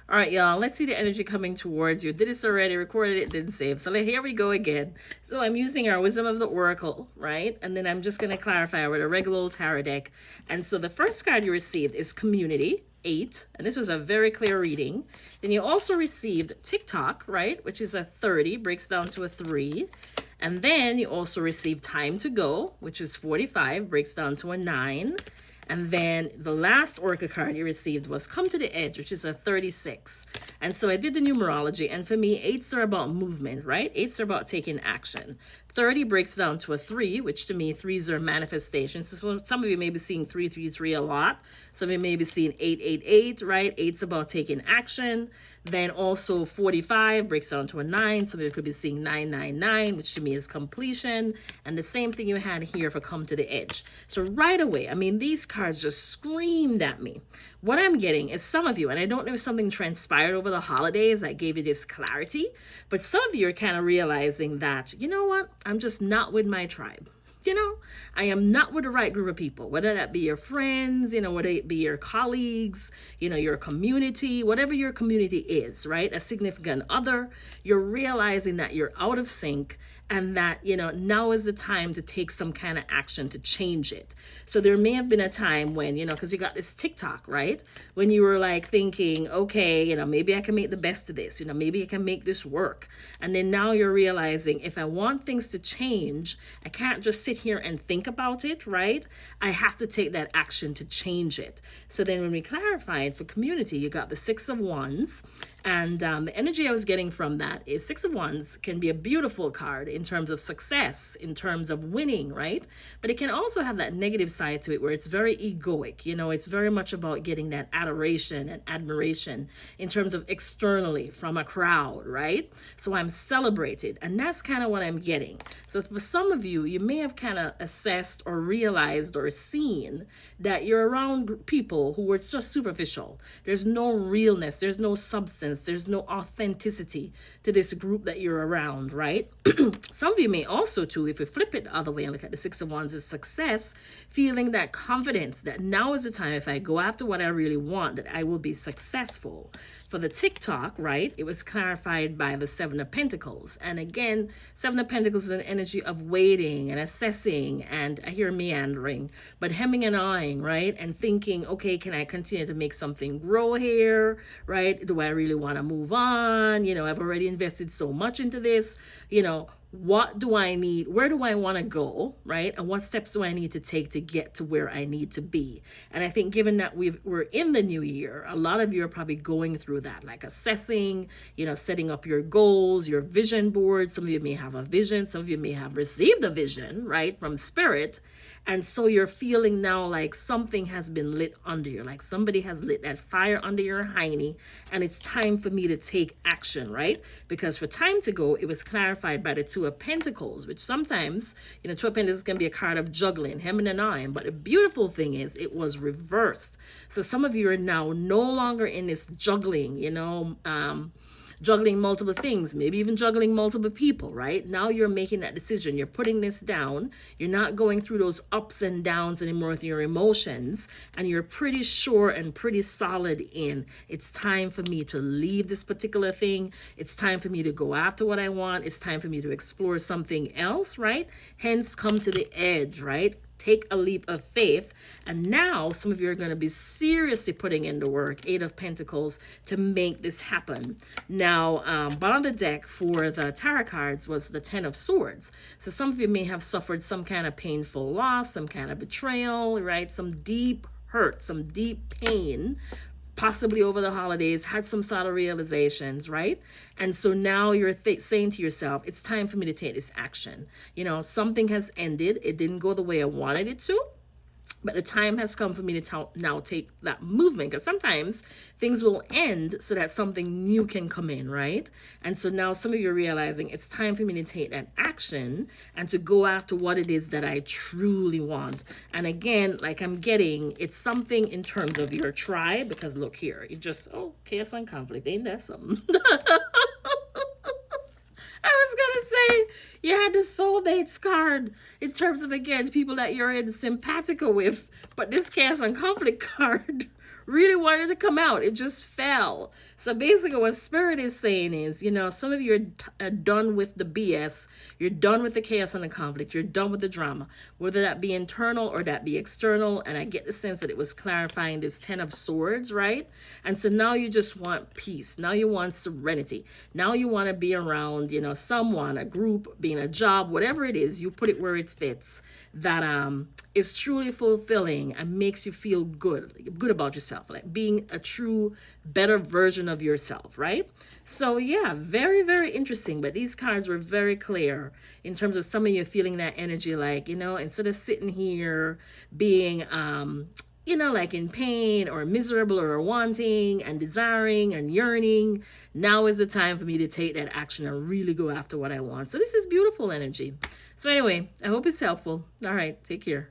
All right, y'all, let's see the energy coming towards you. Did this already, recorded it, didn't save. So here we go again. So I'm using our Wisdom of the Oracle, right? And then I'm just going to clarify with a regular old tarot deck. And so the first card you received is Community, 8. And this was a very clear reading. Then you also received TikTok, right? Which is a 30, breaks down to a 3. And then you also received Time to Go, which is 45, breaks down to a 9. And then the last Oracle card you received was Come to the Edge, which is a 36. And so I did the numerology. And for me, 8s are about movement, right? 8s are about taking action. 30 breaks down to a 3, which to me, 3s are manifestations. So some of you may be seeing 333 a lot. Some of you may be seeing 888, right? 8's about taking action. Then also 45 breaks down to a 9. Some of you could be seeing 999, which to me is completion. And the same thing you had here for Come to the Edge. So right away, I mean, these cards just screamed at me. What I'm getting is some of you, and I don't know if something transpired over the holidays that gave you this clarity, but some of you are kind of realizing that, you know what, I'm just not with my tribe. I am not with the right group of people, whether that be your friends, whether it be your colleagues, your community, whatever your community is, right? A significant other, you're realizing that you're out of sync and that, now is the time to take some kind of action to change it. So there may have been a time when, because you got this TikTok, right? When you were like thinking, okay, maybe I can make the best of this, maybe I can make this work. And then now you're realizing if I want things to change, I can't just sit here and think about it, right? I have to take that action to change it. So then when we clarified for community, you got the 6 of Wands. And the energy I was getting from that is 6 of Wands can be a beautiful card in terms of success, in terms of winning, right? But it can also have that negative side to it where it's very egoic. It's very much about getting that adoration and admiration in terms of externally from a crowd, right? So I'm celebrated. And that's kind of what I'm getting. So for some of you, you may have kind of assessed or realized or seen that you're around people who are just superficial. There's no realness. There's no substance. There's no authenticity to this group that you're around, right? Some of you may also, too, if you flip it the other way and look at the 6 of Wands as success, feeling that confidence that now is the time if I go after what I really want, that I will be successful. For the TikTok, right, it was clarified by the 7 of Pentacles. And again, 7 of Pentacles is an energy of waiting and assessing, and I hear meandering, but hemming and awing, right? And thinking, okay, can I continue to make something grow here, right? Do I really want to move on? I've already invested so much into this, what do I need? Where do I want to go, right? And what steps do I need to take to get to where I need to be? And I think given that we're in the new year, a lot of you are probably going through that, like assessing, setting up your goals, your vision board. Some of you may have a vision. Some of you may have received a vision, right, from spirit. And so you're feeling now like something has been lit under you, like somebody has lit that fire under your hiney, and it's time for me to take action, right? Because for Time to Go, it was clarified by the 2 of Pentacles, which sometimes, 2 of Pentacles can be a card of juggling, hemming and hawing. But the beautiful thing is it was reversed. So some of you are now no longer in this juggling, juggling multiple things, maybe even juggling multiple people, right? Now you're making that decision. You're putting this down. You're not going through those ups and downs anymore with your emotions. And you're pretty sure and pretty solid in, it's time for me to leave this particular thing. It's time for me to go after what I want. It's time for me to explore something else, right? Hence, come to the edge, right? Take a leap of faith. And now some of you are going to be seriously putting in the work, 8 of Pentacles, to make this happen. Now, bottom of the deck for the tarot cards was the 10 of Swords. So some of you may have suffered some kind of painful loss, some kind of betrayal, right? Some deep hurt, some deep pain, possibly over the holidays, had some sort of realizations, right? And so now you're saying to yourself, it's time for me to take this action. Something has ended. It didn't go the way I wanted it to. But the time has come for me to now take that movement, because sometimes things will end so that something new can come in, right? And so now some of you are realizing it's time for me to take that action and to go after what it is that I truly want. And again, like I'm getting, it's something in terms of your tribe, because look here, you just, chaos and conflict, ain't that something? I was gonna say you had the soulmates card in terms of, again, people that you're in simpatico with, but this chaos and conflict card really wanted to come out. It just fell. So basically, what Spirit is saying is, some of you are done with the BS. You're done with the chaos and the conflict. You're done with the drama, whether that be internal or that be external. And I get the sense that it was clarifying this 10 of Swords, right? And so now you just want peace. Now you want serenity. Now you want to be around, someone, a group, being a job, whatever it is, you put it where it fits, that is truly fulfilling and makes you feel good about yourself, like being a true, better version of yourself, right? So yeah, very, very interesting. But these cards were very clear in terms of some of you feeling that energy, like, instead of sitting here being like in pain or miserable or wanting and desiring and yearning, now is the time for me to take that action and really go after what I want. So this is beautiful energy. So anyway, I hope it's helpful. All right, take care.